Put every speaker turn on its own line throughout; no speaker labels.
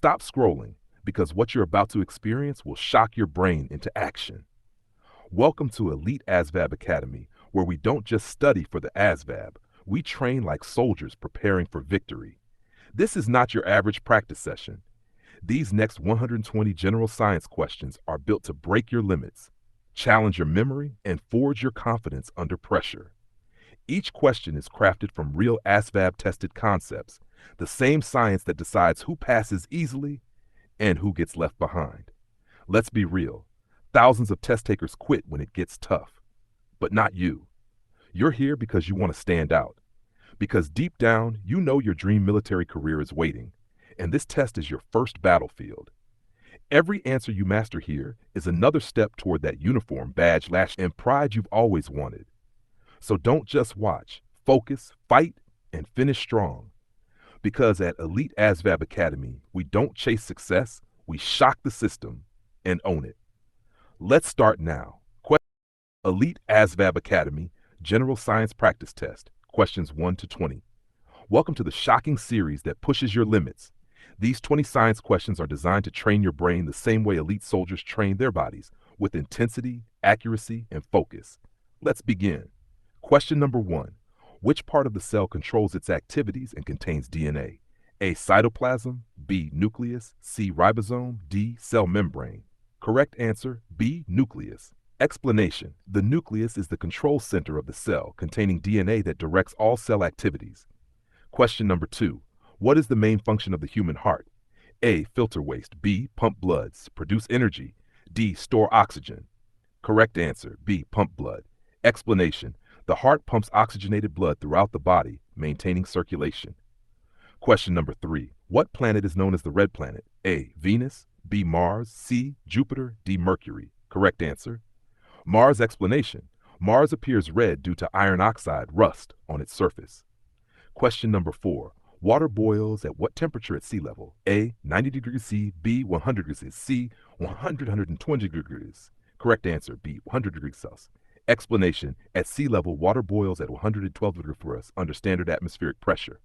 stop scrolling because what you're about to experience will shock your brain into action. Welcome to Elite ASVAB Academy, where we don't just study for the ASVAB, we train like soldiers preparing for victory. This is not your average practice session. These next 120 general science questions are built to break your limits, challenge your memory, and forge your confidence under pressure. Each question is crafted from real ASVAB-tested concepts, the same science that decides who passes easily and who gets left behind. Let's be real. Thousands of test takers quit when it gets tough. But not you. You're here because you want to stand out. Because deep down, you know your dream military career is waiting, and this test is your first battlefield. Every answer you master here is another step toward that uniform, badge, lash, and pride you've always wanted. So don't just watch, focus, fight, and finish strong. Because at Elite ASVAB Academy, we don't chase success, we shock the system and own it. Let's start now. Elite ASVAB Academy General Science Practice Test, questions 1 to 20. Welcome to the shocking series that pushes your limits. These 20 science questions are designed to train your brain the same way elite soldiers train their bodies, with intensity, accuracy, and focus. Let's begin. Question number 1. Which part of the cell controls its activities and contains DNA? A. Cytoplasm, B. Nucleus, C. Ribosome, D. Cell membrane. Correct answer, B. Nucleus. Explanation. The nucleus is the control center of the cell, containing DNA that directs all cell activities. Question number 2. What is the main function of the human heart? A. Filter waste, B. Pump blood, produce energy, D. Store oxygen. Correct answer, B. Pump blood. Explanation. The heart pumps oxygenated blood throughout the body, maintaining circulation. Question number 3. What planet is known as the red planet? A. Venus, B. Mars, C. Jupiter, D. Mercury. Correct answer. Mars. Explanation. Mars appears red due to iron oxide, rust, on its surface. Question number 4. Water boils at what temperature at sea level? A. 90 degrees C, B. 100 degrees C, 120 degrees. Correct answer, B. 100 degrees Celsius. Explanation. At sea level, water boils at 112 degrees for us under standard atmospheric pressure.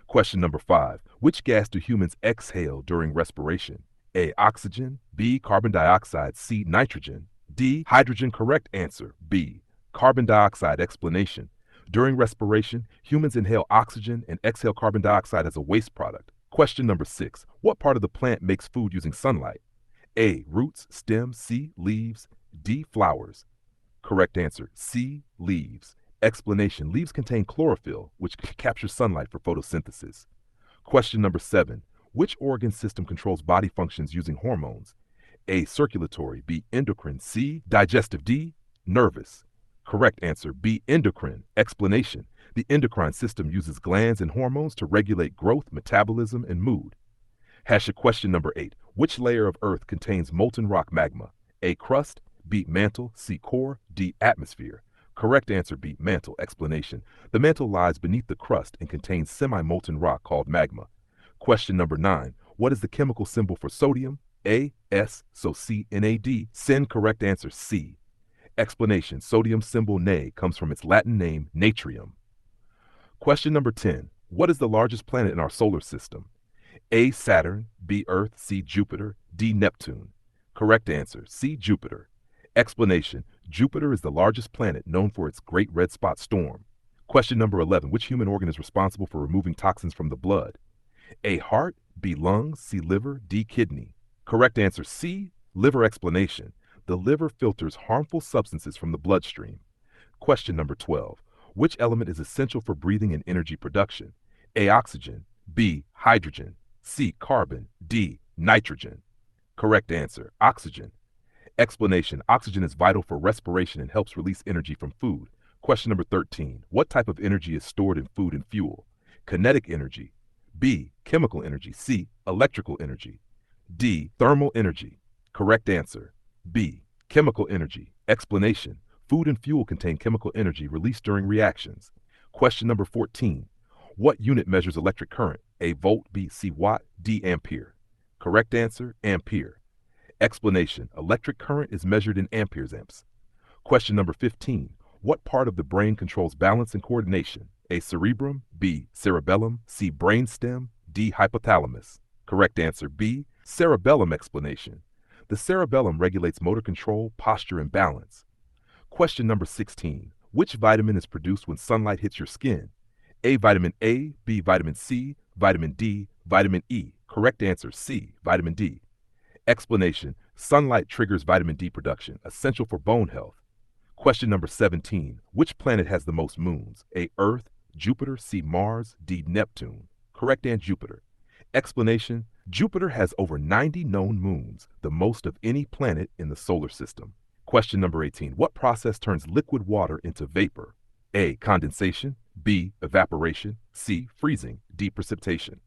Question number 5. Which gas do humans exhale during respiration? A. Oxygen, B. Carbon dioxide, C. Nitrogen, D. Hydrogen. Correct answer, B. Carbon dioxide. Explanation. During respiration, humans inhale oxygen and exhale carbon dioxide as a waste product. Question number 6. What part of the plant makes food using sunlight? A. Roots, stems, C. Leaves, D. Flowers. Correct answer, C. Leaves. Explanation. Leaves contain chlorophyll, which captures sunlight for photosynthesis. Question number 7. Which organ system controls body functions using hormones? A. Circulatory, B. Endocrine, C. Digestive, D. Nervous. Correct answer, B. Endocrine. Explanation. The endocrine system uses glands and hormones to regulate growth, metabolism, and mood. Question number 8. Which layer of Earth contains molten rock magma? A. Crust, B. Mantle, C. Core, D. Atmosphere. Correct answer, B. Mantle. Explanation. The mantle lies beneath the crust and contains semi-molten rock called magma. Question number 9. What is the chemical symbol for sodium? A. S, so C. NAD. Sin. Correct answer, C. Explanation. Sodium symbol Na comes from its Latin name, natrium. Question number 10. What is the largest planet in our solar system? A. Saturn, B. Earth, C. Jupiter, D. Neptune. Correct answer, C. Jupiter. Explanation. Jupiter is the largest planet known for its Great Red Spot Storm. Question number 11. Which human organ is responsible for removing toxins from the blood? A. Heart, B. Lungs, C. Liver, D. Kidney. Correct answer, C. Liver. Explanation. The liver filters harmful substances from the bloodstream. Question number 12. Which element is essential for breathing and energy production? A. Oxygen, B. Hydrogen, C. Carbon, D. Nitrogen. Correct answer, oxygen. Explanation. Oxygen is vital for respiration and helps release energy from food. Question number 13. What type of energy is stored in food and fuel? Kinetic energy, B. Chemical energy, C. Electrical energy, D. Thermal energy. Correct answer, B. Chemical energy. Explanation. Food and fuel contain chemical energy released during reactions. Question number 14. What unit measures electric current? A. Volt, B. C. Watt, D. Ampere. Correct answer, ampere. Explanation. Electric current is measured in amperes amps. Question number 15. What part of the brain controls balance and coordination? A. Cerebrum, B. Cerebellum, C. Brainstem, D. Hypothalamus. Correct answer B, cerebellum explanation. The cerebellum regulates motor control, posture, and balance. Question number 16. Which vitamin is produced when sunlight hits your skin? A, vitamin A, B, vitamin C, vitamin D, vitamin E. Correct answer C, vitamin D. Explanation. Sunlight triggers vitamin D production, essential for bone health. Question number 17. Which planet has the most moons? A, Earth, Jupiter, C, Mars, D, Neptune. Correct answer Jupiter. Explanation. Jupiter has over 90 known moons, the most of any planet in the solar system. Question number 18. What process turns liquid water into vapor? A, condensation, B, evaporation, C, freezing, D, precipitation.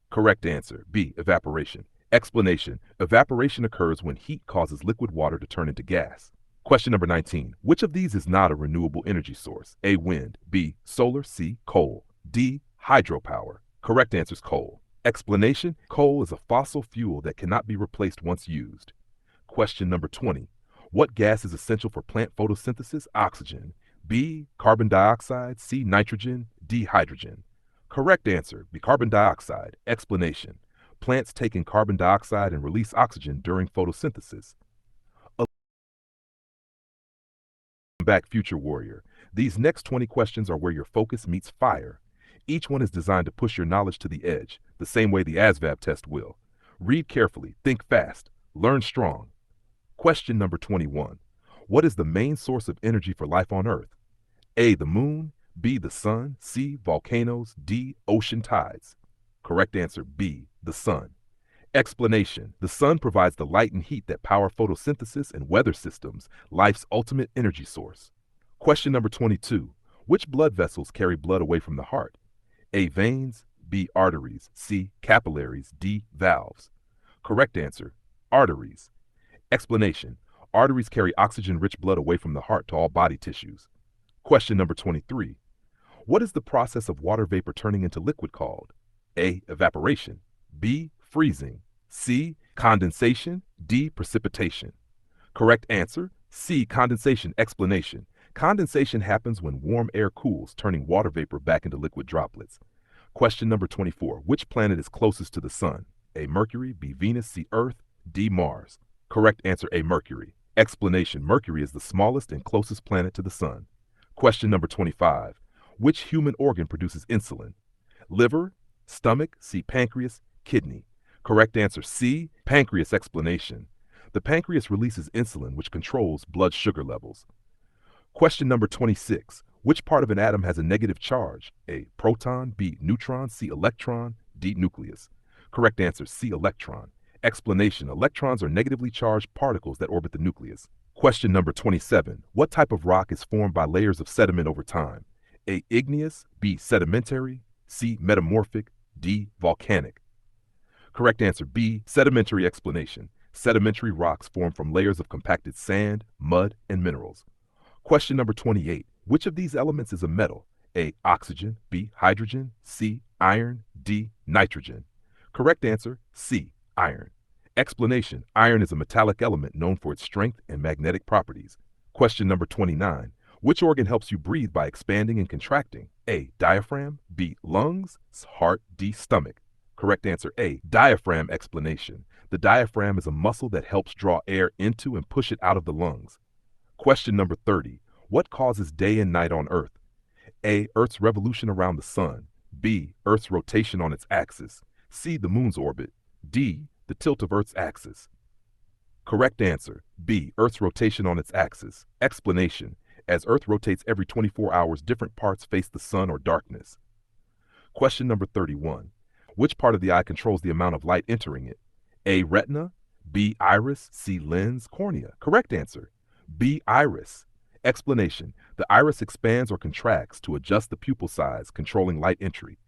Correct answer, B, evaporation. Explanation. Evaporation occurs when heat causes liquid water to turn into gas. Question number 19. Which of these is not a renewable energy source? A, wind, B, solar, C, coal, D, hydropower. Correct answer is coal. Explanation. Coal is a fossil fuel that cannot be replaced once used. Question number 20. What gas is essential for plant photosynthesis? Oxygen. B, carbon dioxide, C, nitrogen, D, hydrogen. Correct answer, B, carbon dioxide. Explanation. Plants take in carbon dioxide and release oxygen during photosynthesis. Back, future warrior. These next 20 questions are where your focus meets fire. Each one is designed to push your knowledge to the edge, the same way the ASVAB test will. Read carefully, think fast, learn strong. Question number 21. What is the main source of energy for life on Earth? A, the moon, B, the sun, C, volcanoes, D, ocean tides. Correct answer B, the sun. Explanation. The sun provides the light and heat that power photosynthesis and weather systems, life's ultimate energy source. Question number 22. Which blood vessels carry blood away from the heart? A, veins, B, arteries, C, capillaries, D, valves. Correct answer, arteries. Explanation. Arteries carry oxygen-rich blood away from the heart to all body tissues. Question number 23. What is the process of water vapor turning into liquid called? A, evaporation, B, freezing, C, condensation, D, precipitation. Correct answer, C, condensation. Explanation. Condensation happens when warm air cools, turning water vapor back into liquid droplets. Question number 24. Which planet is closest to the sun? A, Mercury, B, Venus, C, Earth, D, Mars. Correct answer A, Mercury. Explanation. Mercury is the smallest and closest planet to the sun. Question number 25. Which human organ produces insulin? Liver, stomach, C, pancreas, kidney. Correct answer C, pancreas. Explanation. The pancreas releases insulin, which controls blood sugar levels. Question number 26. Which part of an atom has a negative charge? A, proton, B, neutron, C, electron, D, nucleus. Correct answer C, electron. Explanation. Electrons are negatively charged particles that orbit the nucleus. Question number 27. What type of rock is formed by layers of sediment over time? A, igneous, B, sedimentary, C, metamorphic, D, volcanic. Correct answer B, sedimentary. Explanation. Sedimentary rocks form from layers of compacted sand, mud, and minerals. Question number 28. Which of these elements is a metal? A, oxygen, B, hydrogen, C, iron, D, nitrogen. Correct answer C, iron. Explanation. Iron is a metallic element known for its strength and magnetic properties. Question number 29. Which organ helps you breathe by expanding and contracting? A, diaphragm, B, lungs, heart, D, stomach. Correct answer A, diaphragm. Explanation. The diaphragm is a muscle that helps draw air into and push it out of the lungs. Question number 30. What causes day and night on Earth? A, Earth's revolution around the sun, B, Earth's rotation on its axis, C, the moon's orbit, D, the tilt of Earth's axis. Correct answer, B, Earth's rotation on its axis. Explanation. As Earth rotates every 24 hours, different parts face the sun or darkness. Question number 31. Which part of the eye controls the amount of light entering it? A, retina, B, iris, C, lens, cornea. Correct answer, B, iris. Explanation. The iris expands or contracts to adjust the pupil size, controlling light entry.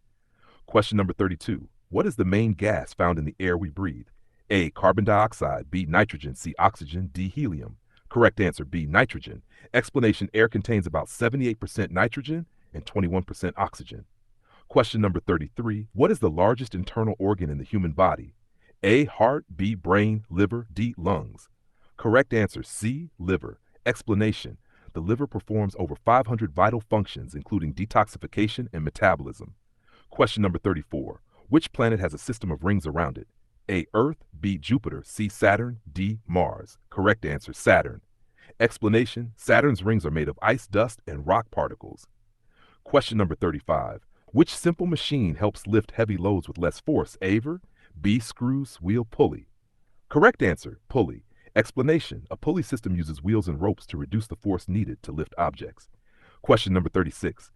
Question number 32. What is the main gas found in the air we breathe? A, carbon dioxide, B, nitrogen, C, oxygen, D, helium. Correct answer B, nitrogen. Explanation. Air contains about 78% nitrogen and 21% oxygen. Question number 33. What is the largest internal organ in the human body? A, heart, B, brain, liver, D, lungs. Correct answer C, liver. Explanation. The liver performs over 500 vital functions, including detoxification and metabolism. Question number 34. Which planet has a system of rings around it? A. Earth, B. Jupiter, C. Saturn, D. Mars. Correct answer, Saturn. Explanation: Saturn's rings are made of ice dust and rock particles. Question number 35. Which simple machine helps lift heavy loads with less force? Aver, B. Screws, wheel, pulley. Correct answer, pulley. Explanation: a pulley system uses wheels and ropes to reduce the force needed to lift objects. Question number 36.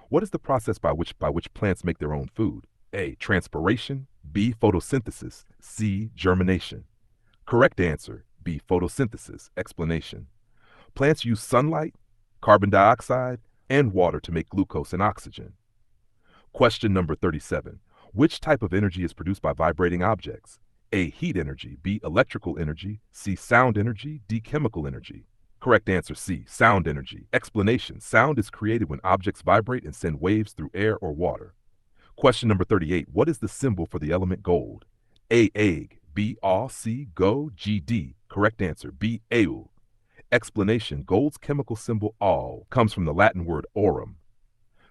What is the process by which plants make their own food? A. Transpiration, B. Photosynthesis, C. Germination. Correct answer, B. Photosynthesis. Explanation: plants use sunlight, carbon dioxide, and water to make glucose and oxygen. Question number 37. Which type of energy is produced by vibrating objects? A. Heat energy, B. Electrical energy, C. Sound energy, D. Chemical energy. Correct answer, C. Sound energy. Explanation: sound is created when objects vibrate and send waves through air or water. Question number 38. What is the symbol for the element gold? A. Egg, B. Au, C. Go, G. D. Correct answer, B. Eu. Explanation: gold's chemical symbol Au comes from the Latin word aurum.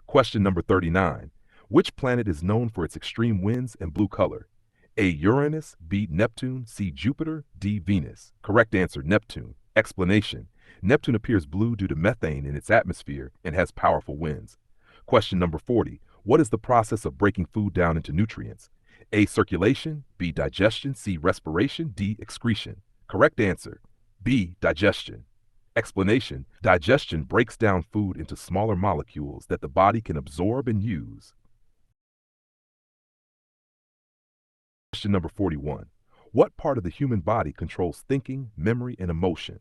Question number 39. Which planet is known for its extreme winds and blue color? A. Uranus, B. Neptune, C. Jupiter, D. Venus. Correct answer, Neptune. Explanation: Neptune appears blue due to methane in its atmosphere and has powerful winds. Question number 40. What is the process of breaking food down into nutrients? A. Circulation, B. Digestion, C. Respiration, D. Excretion. Correct answer, B. Digestion. Explanation: digestion breaks down food into smaller molecules that the body can absorb and use. Question number 41. What part of the human body controls thinking, memory, and emotion?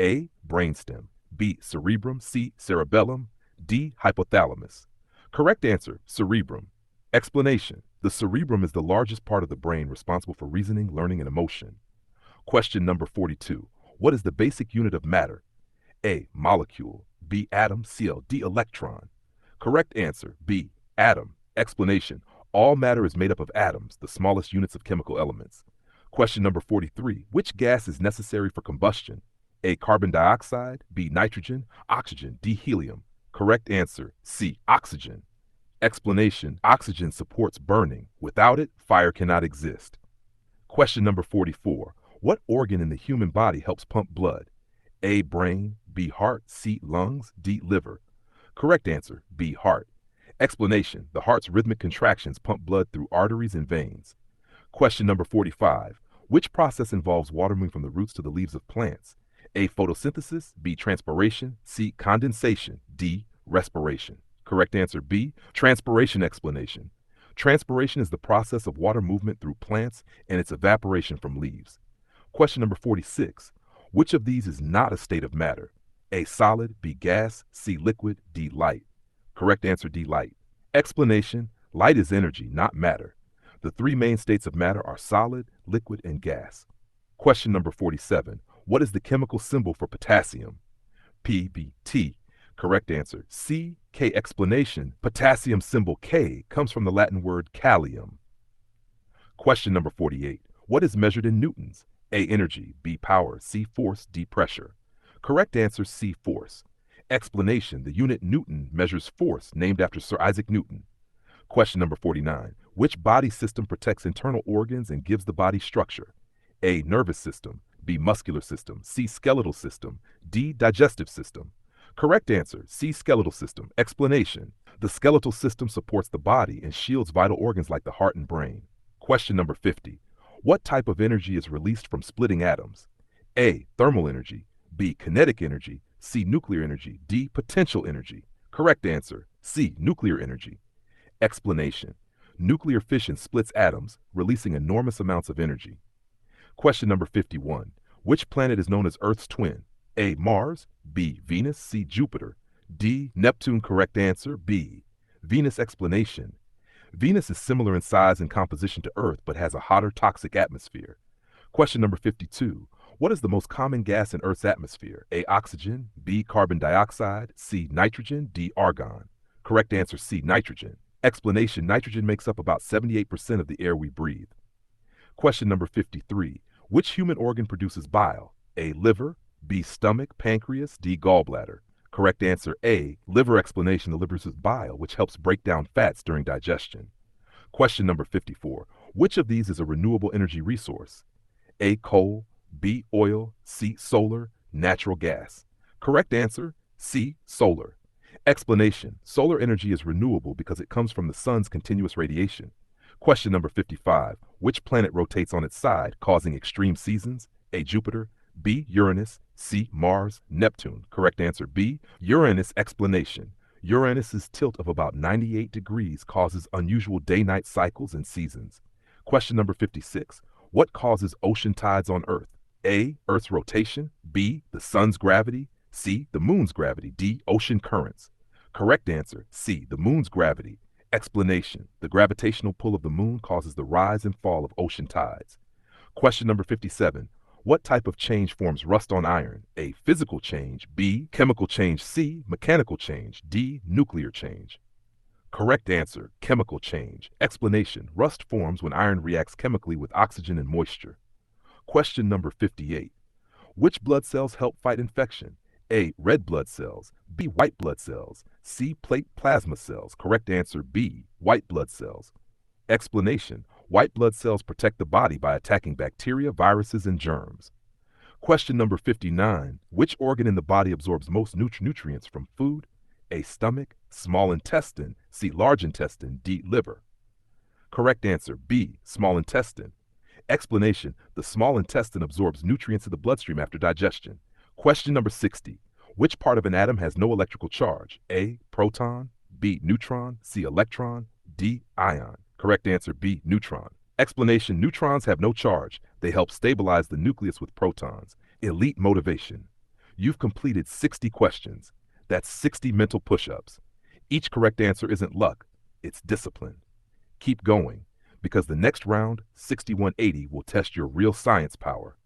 A. Brainstem, B. Cerebrum, C. Cerebellum, D. Hypothalamus. Correct answer, cerebrum. Explanation: the cerebrum is the largest part of the brain responsible for reasoning, learning, and emotion. Question number 42. What is the basic unit of matter? A. Molecule, B. Atom, C. D. Electron. Correct answer, B. Atom. Explanation: all matter is made up of atoms, the smallest units of chemical elements. Question number 43. Which gas is necessary for combustion? A. Carbon dioxide, B. Nitrogen, oxygen, D. Helium. Correct answer, C. Oxygen. Explanation: oxygen supports burning. Without it, fire cannot exist. Question number 44. What organ in the human body helps pump blood? A. Brain, B. Heart, C. Lungs, D. Liver. Correct answer, B. Heart. Explanation: the heart's rhythmic contractions pump blood through arteries and veins. Question number 45. Which process involves water moving from the roots to the leaves of plants? A. Photosynthesis, B. Transpiration, C. Condensation, D. Respiration. Correct answer, B. Transpiration. Explanation: transpiration is the process of water movement through plants and its evaporation from leaves. Question number 46. Which of these is not a state of matter? A. Solid, B. Gas, C. Liquid, D. Light. Correct answer, D. Light. Explanation: light is energy, not matter. The three main states of matter are solid, liquid, and gas. Question number 47. What is the chemical symbol for potassium? P-B-T. Correct answer, C. K. Explanation: potassium symbol K comes from the Latin word kalium. Question number 48. What is measured in newtons? A. Energy, B. Power, C. Force, D. Pressure. Correct answer, C. Force. Explanation: the unit Newton measures force, named after Sir Isaac Newton. Question number 49. Which body system protects internal organs and gives the body structure? A. Nervous system, B. Muscular system, C. Skeletal system, D. Digestive system. Correct answer, C. Skeletal system. Explanation: the skeletal system supports the body and shields vital organs like the heart and brain. Question number 50. What type of energy is released from splitting atoms? A. Thermal energy, B. Kinetic energy, C. Nuclear energy, D. Potential energy. Correct answer, C. Nuclear energy. Explanation: nuclear fission splits atoms, releasing enormous amounts of energy. Question number 51. Which planet is known as Earth's twin? A. Mars, B. Venus, C. Jupiter, D. Neptune. Correct answer, B. Venus. Explanation: Venus is similar in size and composition to Earth but has a hotter, toxic atmosphere. Question number 52. What is the most common gas in Earth's atmosphere? A. Oxygen, B. Carbon dioxide, C. Nitrogen, D. Argon. Correct answer, C. Nitrogen. Explanation: nitrogen makes up about 78% of the air we breathe. Question number 53. Which human organ produces bile? A. Liver, B. Stomach, pancreas, D. Gallbladder. Correct answer, A. Liver. Explanation: the liver produces bile, which helps break down fats during digestion. Question number 54. Which of these is a renewable energy resource? A. Coal, B. Oil, C. Solar, natural gas. Correct answer, C. Solar. Explanation. Solar energy is renewable because it comes from the sun's continuous radiation. Question number 55. Which planet rotates on its side, causing extreme seasons? A. Jupiter, B. Uranus, C. Mars, Neptune. Correct answer, B. Uranus. Explanation. Uranus's tilt of about 98 degrees causes unusual day-night cycles and seasons. Question number 56. What causes ocean tides on Earth? A. Earth's rotation, B. The sun's gravity, C. The moon's gravity, D. Ocean currents. Correct answer, C. The moon's gravity. Explanation. The gravitational pull of the moon causes the rise and fall of ocean tides. Question number 57. What type of change forms rust on iron? A. Physical change, B. Chemical change, C. Mechanical change, D. Nuclear change. Correct answer, chemical change. Explanation. Rust forms when iron reacts chemically with oxygen and moisture. Question number 58. Which blood cells help fight infection? A. Red blood cells, B. White blood cells, C. Plate plasma cells. Correct answer, B. White blood cells. Explanation. White blood cells protect the body by attacking bacteria, viruses, and germs. Question number 59. Which organ in the body absorbs most nutrients from food? A. Stomach, small intestine, C. Large intestine, D. Liver. Correct answer, B. Small intestine. Explanation. The small intestine absorbs nutrients in the bloodstream after digestion. Question number 60. Which part of an atom has no electrical charge? A. Proton, B. Neutron, C. Electron, D. Ion. Correct answer, B. Neutron. Explanation. Neutrons have no charge. They help stabilize the nucleus with protons. Elite motivation. You've completed 60 questions. That's 60 mental push-ups. Each correct answer isn't luck, it's discipline. Keep going, because the next round, 6180, will test your real science power.